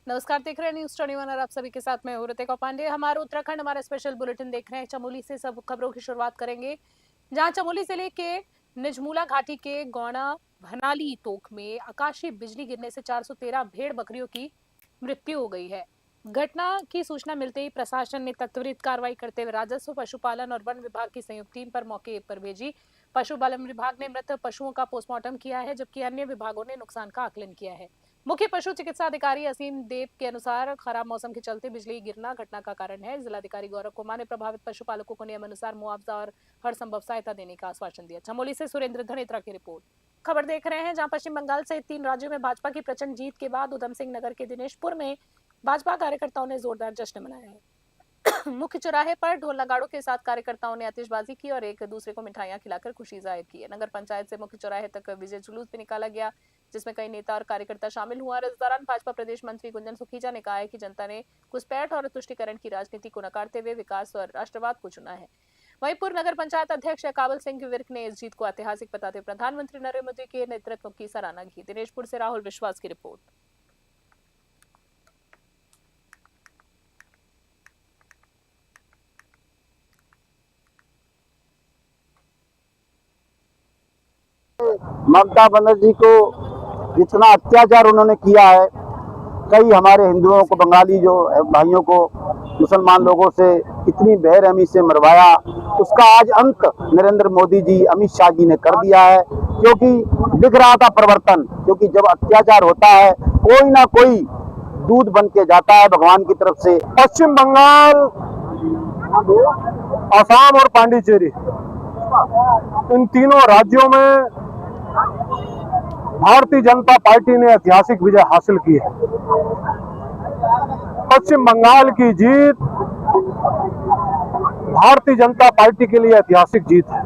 नमस्कार, देख रहे हैं न्यूज़ 21 और आप सभी के साथ मैं हूं ऋतिका पांडे। हमारा उत्तराखंड हमारा स्पेशल बुलेटिन देख रहे हैं। चमोली से सब खबरों की शुरुआत करेंगे, जहां चमोली जिले के निजमुला घाटी के गौना भनाली तोक में आकाशीय बिजली गिरने से 413 भेड़ बकरियों की मृत्यु हो गई है। घटना की सूचना मिलते ही प्रशासन ने त्वरित कार्रवाई करते हुए राजस्व, पशुपालन और वन विभाग की संयुक्त टीम पर मौके पर भेजी। पशुपालन विभाग ने मृत पशुओं का पोस्टमार्टम किया है, जबकि अन्य विभागों ने नुकसान का आकलन किया है। मुख्य पशु चिकित्सा अधिकारी असीम देव के अनुसार खराब मौसम के चलते बिजली गिरना घटना का कारण है। जिलाधिकारी गौरव कुमार ने प्रभावित पशुपालकों को नियमानुसार मुआवजा और हर संभव सहायता देने का आश्वासन दिया। चमोली से सुरेंद्र धनेत्रा की रिपोर्ट। खबर देख रहे हैं, जहां पश्चिम बंगाल सहित 3 राज्यों में भाजपा की प्रचंड जीत के बाद उधम सिंह नगर के दिनेशपुर में भाजपा कार्यकर्ताओं ने जोरदार जश्न मनाया है। मुख्य चौराहे पर ढोल नगाड़ों के साथ कार्यकर्ताओं ने आतिशबाजी की और एक दूसरे को मिठाइयां खिलाकर खुशी जाहिर की है। नगर पंचायत से मुख्य चौराहे तक विजय जुलूस भी निकाला गया, जिसमें कई नेता और कार्यकर्ता शामिल हुआ। इस दौरान भाजपा प्रदेश मंत्री गुंजन सुखीजा ने कहा है कि जनता ने घुसपैठ और तुष्टीकरण की राजनीति को नकारते हुए विकास और राष्ट्रवाद को चुना है। वहीं पूर्व नगर पंचायत अध्यक्ष काबल सिंह विर्क ने इस जीत को ऐतिहासिक बताते हुए प्रधानमंत्री नरेंद्र मोदी के नेतृत्व की सराहना की। दिनेशपुर से राहुल विश्वास की रिपोर्ट। ममता बनर्जी को जितना अत्याचार उन्होंने किया है, कई हमारे हिंदुओं को, बंगाली जो भाइयों को, मुसलमान लोगों से इतनी बेरहमी से मरवाया, उसका आज अंत नरेंद्र मोदी जी, अमित शाह जी ने कर दिया है। क्योंकि दिख रहा था परिवर्तन, क्योंकि जब अत्याचार होता है कोई ना कोई दूध बन के जाता है भगवान की तरफ से। पश्चिम बंगाल, असम और पांडिचेरी, इन तीनों राज्यों में भारतीय जनता पार्टी ने ऐतिहासिक विजय हासिल की है। पश्चिम बंगाल की जीत भारतीय जनता पार्टी के लिए ऐतिहासिक जीत है।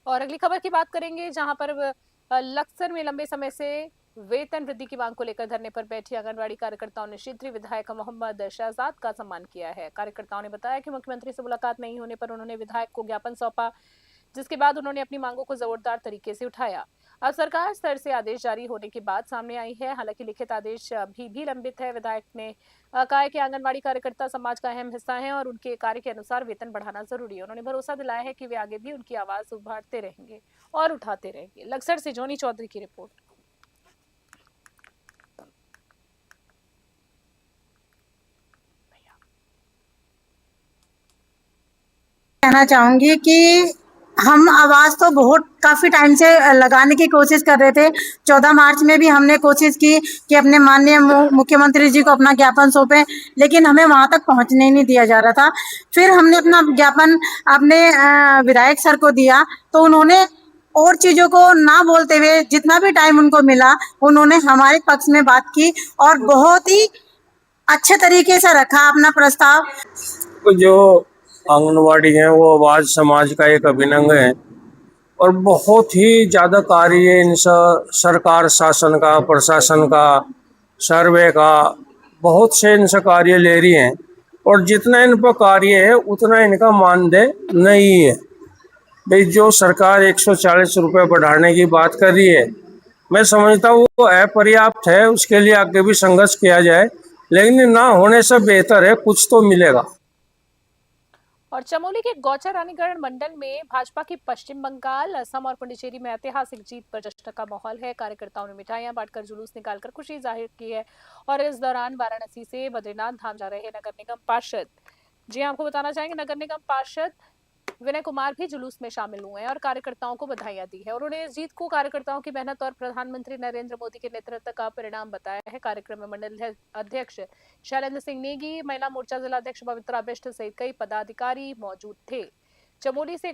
और अगली खबर की बात करेंगे, जहां पर लक्सर में लंबे समय से वेतन वृद्धि की मांग को लेकर धरने पर बैठी आंगनबाड़ी कार्यकर्ताओं ने क्षेत्रीय विधायक मोहम्मद शहजाद का सम्मान किया है। कार्यकर्ताओं ने बताया कि मुख्यमंत्री से मुलाकात नहीं होने पर उन्होंने विधायक को ज्ञापन सौंपा, जिसके बाद उन्होंने अपनी मांगों को जोरदार तरीके से उठाया। अब सरकार स्तर से आदेश जारी होने की बात सामने आई है, हालांकि लिखित आदेश अभी भी लंबित है। विधायक ने कहा है कि आंगनबाड़ी कार्यकर्ता समाज का अहम हिस्सा हैं और उनके कार्य के अनुसार वेतन बढ़ाना जरूरी है। उन्होंने भरोसा दिलाया है कि वे आगे भी उनकी आवाज उभारते रहेंगे और उठाते रहेंगे। लक्सर से जोनी चौधरी की रिपोर्ट। कहना चाहूंगी कि हम आवाज तो काफी टाइम से लगाने की कोशिश कर रहे थे। 14 मार्च में भी हमने कोशिश की कि अपने माननीय मुख्यमंत्री जी को अपना ज्ञापन सौंपे, लेकिन हमें वहां तक पहुंचने नहीं दिया जा रहा था। फिर हमने अपना ज्ञापन अपने विधायक सर को दिया, तो उन्होंने और चीजों को ना बोलते हुए जितना भी टाइम उनको मिला उन्होंने हमारे पक्ष में बात की और बहुत ही अच्छे तरीके से रखा अपना प्रस्ताव। जो आंगनवाड़ी है वो आवाज समाज का एक अभिन्न अंग है और बहुत ही ज़्यादा कार्य इन सरकार शासन का, प्रशासन का, सर्वे का, बहुत से इनसे कार्य ले रही हैं और जितना इन पर कार्य है उतना इनका मानदेय नहीं है। भाई जो सरकार 140 रुपये बढ़ाने की बात कर रही है, मैं समझता हूँ वो अपर्याप्त है, उसके लिए आगे भी संघर्ष किया जाए, लेकिन ना होने से बेहतर है कुछ तो मिलेगा। और चमोली के गौचर रानीगढ़ मंडल में भाजपा की पश्चिम बंगाल, असम और पुडुचेरी में ऐतिहासिक जीत पर जश्न का माहौल है। कार्यकर्ताओं ने मिठाइयां बांटकर जुलूस निकालकर खुशी जाहिर की है और इस दौरान वाराणसी से बद्रीनाथ धाम जा रहे नगर निगम पार्षद, जी आपको बताना चाहेंगे, नगर निगम पार्षद विनय कुमार भी जुलूस में शामिल हुए हैं और कार्यकर्ताओं को बधाइयां दी है। उन्होंने इस जीत को कार्यकर्ताओं की मेहनत और प्रधानमंत्री नरेंद्र मोदी के नेतृत्व का परिणाम बताया है। कार्यक्रम में मंडल अध्यक्ष शैलेंद्र सिंह नेगी, महिला मोर्चा जिला अध्यक्ष पवित्रा बिष्ट सहित कई पदाधिकारी मौजूद थे। चमोली से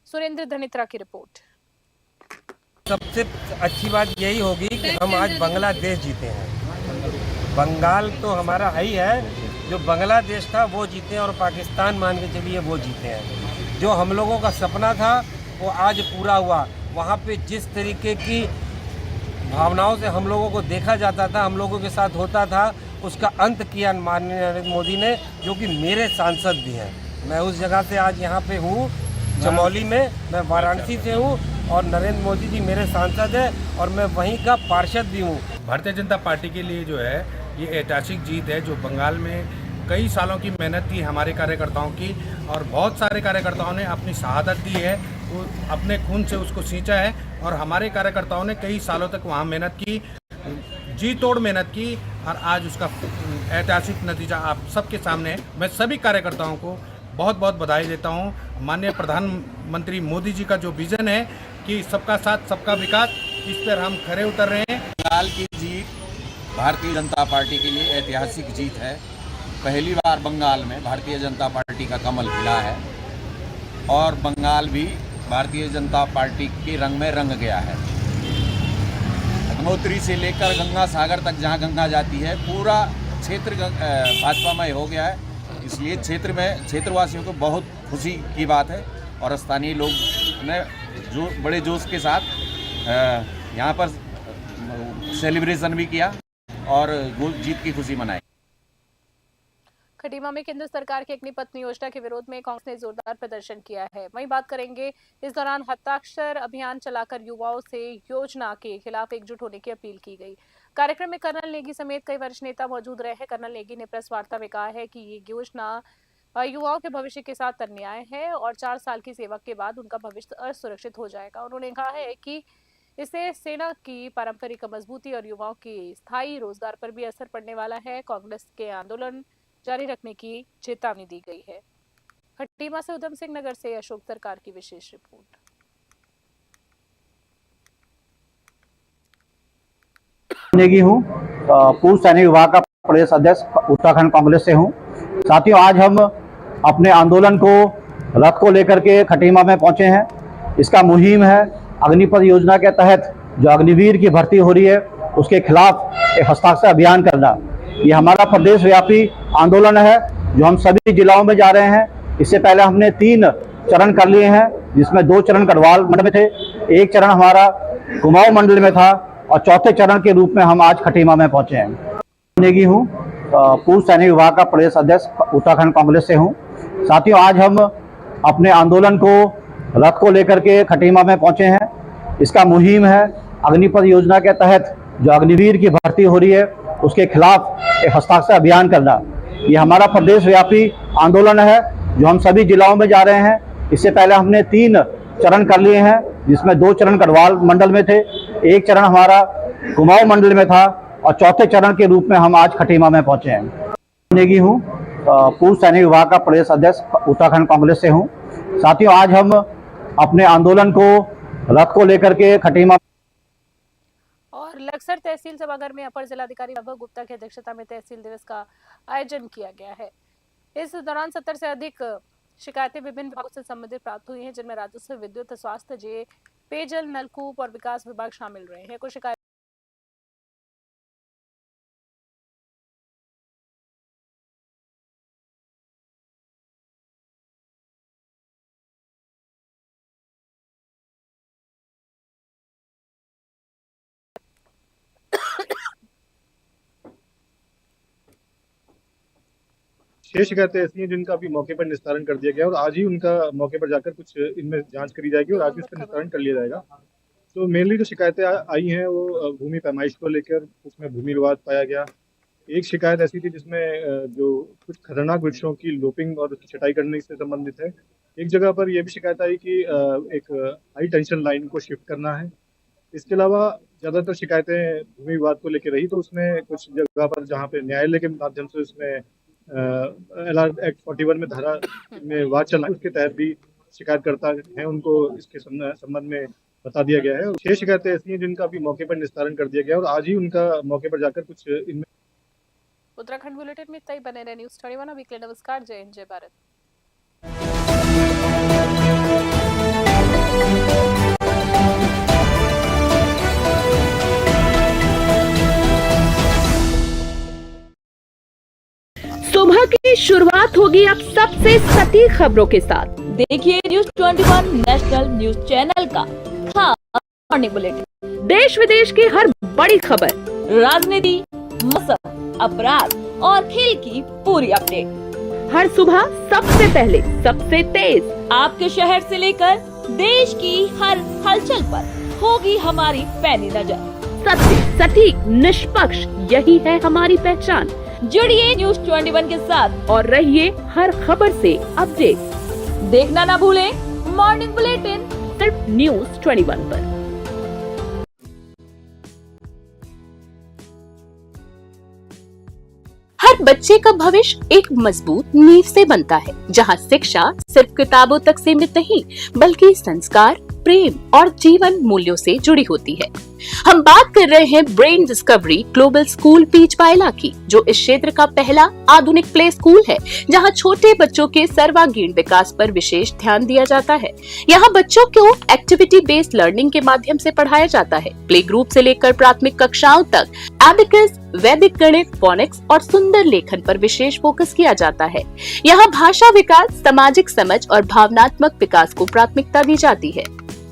सुरेंद्र धनेत्रा की रिपोर्ट। सबसे अच्छी बात यही होगी कि हम आज बांग्लादेश जीते हैं। बंगाल तो हमारा है ही है, जो बांग्लादेश था वो जीते और पाकिस्तान मान के चलिए वो जीते हैं। जो हम लोगों का सपना था वो आज पूरा हुआ। वहाँ पे जिस तरीके की भावनाओं से हम लोगों को देखा जाता था, हम लोगों के साथ होता था, उसका अंत किया माननीय नरेंद्र मोदी ने, जो कि मेरे सांसद भी हैं। मैं उस जगह से आज यहाँ पे हूँ चमोली में, मैं वाराणसी से हूँ और नरेंद्र मोदी जी मेरे सांसद हैं और मैं वहीं का पार्षद भी हूँ। भारतीय जनता पार्टी के लिए जो है ये ऐतिहासिक जीत है, जो बंगाल में कई सालों की मेहनत थी हमारे कार्यकर्ताओं की, और बहुत सारे कार्यकर्ताओं ने अपनी शहादत दी है, वो अपने खून से उसको सींचा है, और हमारे कार्यकर्ताओं ने कई सालों तक वहाँ मेहनत की, जी तोड़ मेहनत की, और आज उसका ऐतिहासिक नतीजा आप सबके सामने है। मैं सभी कार्यकर्ताओं को बहुत बहुत बधाई देता हूँ। माननीय प्रधानमंत्री मोदी जी का जो विज़न है कि सबका साथ सबका विकास, इस पर हम खरे उतर रहे हैं। बंगाल की जीत भारतीय जनता पार्टी के लिए ऐतिहासिक जीत है। पहली बार बंगाल में भारतीय जनता पार्टी का कमल खिला है और बंगाल भी भारतीय जनता पार्टी के रंग में रंग गया है। गंगोत्री से लेकर गंगा सागर तक जहां गंगा जाती है, पूरा क्षेत्र भाजपामय हो गया है। इसलिए क्षेत्रवासियों को बहुत खुशी की बात है और स्थानीय लोग ने जो बड़े जोश के साथ यहाँ पर सेलिब्रेशन भी किया और जीत की खुशी मनाई। खटीमा में केंद्र सरकार की अग्निपथ योजना के विरोध में कांग्रेस ने जोरदार प्रदर्शन किया है। वहीं बात करेंगे, इस दौरान हस्ताक्षर अभियान चलाकर युवाओं से योजना के खिलाफ एकजुट होने की अपील की गई। कार्यक्रम में कर्नल नेगी समेत कई वरिष्ठ नेता मौजूद रहे हैं। कर्नल नेगी ने प्रेस वार्ता में कहा है कि ये योजना युवाओं के भविष्य के साथ अन्याय है और 4 साल की सेवा के बाद उनका भविष्य असुरक्षित हो जाएगा। उन्होंने कहा है कि इससे सेना की पारंपरिक मजबूती और युवाओं के स्थायी रोजगार पर भी असर पड़ने वाला है। कांग्रेस के आंदोलन जारी रखने की चेतावनी दी गई है। खटीमा से उधम सिंह नगर से अशोक सरकार की विशेष रिपोर्ट। नेगी हूँ, पूर्व सैनिक विभाग का प्रदेश अध्यक्ष उत्तराखंड कांग्रेस से हूँ। साथियों, आज हम अपने आंदोलन को रथ को लेकर के खटीमा में पहुंचे हैं। इसका मुहिम है अग्निपथ योजना के तहत जो अग्निवीर की भर्ती हो रही है उसके खिलाफ एक हस्ताक्षर अभियान करना। ये हमारा प्रदेश व्यापी आंदोलन है जो हम सभी जिलाओं में जा रहे हैं। इससे पहले हमने 3 चरण कर लिए हैं, जिसमें 2 चरण गढ़वाल मंडल में थे, 1 चरण हमारा कुमाऊं मंडल में था और चौथे चरण के रूप में हम आज खटीमा में पहुंचे हैं। नेगी हूँ, पूर्व सैनिक विभाग का प्रदेश अध्यक्ष उत्तराखंड कांग्रेस से हूँ। साथियों, आज हम अपने आंदोलन को रथ को लेकर के खटीमा में पहुंचे हैं। इसका मुहिम है अग्निपथ योजना के तहत जो अग्निवीर की भर्ती हो रही है उसके खिलाफ एक हस्ताक्षर अभियान करना। ये हमारा प्रदेश व्यापी आंदोलन है जो हम सभी जिलाओं में जा रहे हैं। इससे पहले हमने 3 चरण कर लिए हैं, जिसमें 2 चरण गढ़वाल मंडल में थे, 1 चरण हमारा कुमाऊं मंडल में था और चौथे चरण के रूप में हम आज खटीमा में पहुंचे हैं। नेगी हूँ, पूर्व सैनिक विभाग का प्रदेश अध्यक्ष उत्तराखंड कांग्रेस से हूँ। साथियों, आज हम अपने आंदोलन को रथ को लेकर के खटीमा और लक्सर तहसील सभागार में अपर जिलाधिकारी वैभव गुप्ता की अध्यक्षता में तहसील दिवस का आयोजन किया गया है। इस दौरान 70 से अधिक शिकायतें विभिन्न विभागों से संबंधित प्राप्त हुई हैं, जिनमें राजस्व, विद्युत, स्वास्थ्य, पेयजल, नलकूप और विकास विभाग शामिल रहे हैं। कुछ शिकायत शेष शिकायतें ऐसी हैं जिनका अभी मौके पर निस्तारण कर दिया गया और आज ही उनका मौके पर जाकर कुछ इनमें जांच करी जाएगी और आज ही उसका निस्तारण कर लिया जाएगा। तो मेनली जो शिकायतें आई हैं वो भूमि पैमाइश को लेकर, उसमें भूमि विवाद पाया गया। एक शिकायत ऐसी थी जिसमें जो कुछ खतरनाक वृक्षों की लोपिंग और उसकी छटाई करने से संबंधित है। एक जगह पर यह भी शिकायत आई कि एक हाई टेंशन लाइन को शिफ्ट करना है। इसके अलावा ज़्यादातर शिकायतें भूमि विवाद को लेकर रही, तो उसमें कुछ जगह पर जहाँ पे न्यायालय के माध्यम से उसमें LR एक्ट 41 में धारा में वाद चला, उसके तहत भी शिकायतकर्ता हैं उनको इसके संबंध में बता दिया गया है। 6 शिकायतें ऐसी हैं जिनका अभी मौके पर निस्तारण कर दिया गया और आज ही उनका मौके पर जाकर कुछ इनमें। उत्तराखंड बुलेटिन में इतना ही। बने रहे न्यूज़ 31 वीकली। नमस्कार, जय हिंद, जय भारत। सुबह की शुरुआत होगी अब सबसे सटीक खबरों के साथ। देखिए न्यूज़ 21 नेशनल न्यूज चैनल का मॉर्निंग बुलेटिन। देश विदेश की हर बड़ी खबर, राजनीति, मौसम, अपराध और खेल की पूरी अपडेट हर सुबह सबसे पहले, सबसे तेज आपके शहर से लेकर देश की हर हलचल पर होगी हमारी पैनी नजर। सत्य, सटीक, निष्पक्ष, यही है हमारी पहचान। जुड़िए न्यूज 21 के साथ और रहिए हर खबर से अपडेट। देखना ना भूलें मॉर्निंग बुलेटिन सिर्फ न्यूज 21 पर। हर बच्चे का भविष्य एक मजबूत नींव से बनता है, जहां शिक्षा सिर्फ किताबों तक सीमित नहीं बल्कि संस्कार, प्रेम और जीवन मूल्यों से जुड़ी होती है। हम बात कर रहे हैं ब्रेन डिस्कवरी ग्लोबल स्कूल बीच बायला की, जो इस क्षेत्र का पहला आधुनिक प्ले स्कूल है, जहां छोटे बच्चों के सर्वांगीण विकास पर विशेष ध्यान दिया जाता है। यहाँ बच्चों को एक्टिविटी बेस्ड लर्निंग के माध्यम से पढ़ाया जाता है। प्ले ग्रुप से लेकर प्राथमिक कक्षाओं तक एबिकस, वैदिक गणित, फोनिक्स और सुंदर लेखन पर विशेष फोकस किया जाता है। यहाँ भाषा विकास, सामाजिक समझ और भावनात्मक विकास को प्राथमिकता दी जाती है।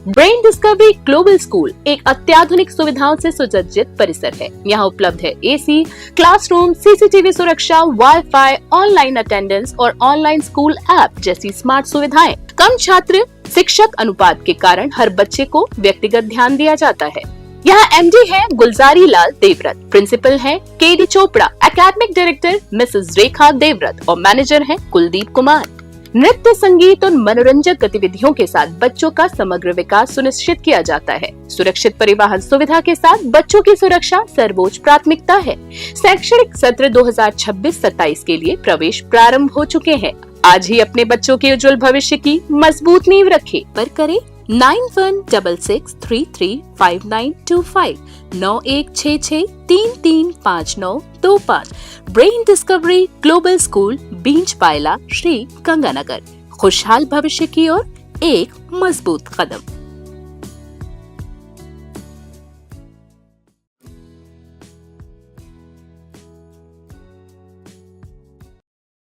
ब्रेन डिस्कवरी ग्लोबल स्कूल एक अत्याधुनिक सुविधाओं से सुसज्जित परिसर है। यहाँ उपलब्ध है एसी, क्लासरूम, सीसीटीवी सुरक्षा, वाईफाई, ऑनलाइन अटेंडेंस और ऑनलाइन स्कूल ऐप जैसी स्मार्ट सुविधाएं। कम छात्र शिक्षक अनुपात के कारण हर बच्चे को व्यक्तिगत ध्यान दिया जाता है। यहाँ एमडी है गुलजारी लाल देवव्रत, प्रिंसिपल है KD Chopra, academic director mrs Rekha Devvrat और मैनेजर है कुलदीप कुमार। नृत्य, संगीत और मनोरंजक गतिविधियों के साथ बच्चों का समग्र विकास सुनिश्चित किया जाता है। सुरक्षित परिवहन सुविधा के साथ बच्चों की सुरक्षा सर्वोच्च प्राथमिकता है। शैक्षणिक सत्र 2026-27 के लिए प्रवेश प्रारंभ हो चुके हैं। आज ही अपने बच्चों के उज्जवल भविष्य की मजबूत नींव रखें। पर करें 9166335925 9166335925। ब्रेन डिस्कवरी ग्लोबल स्कूल बीच बायला, श्री गंगानगर। खुशहाल भविष्य की ओर एक मजबूत कदम।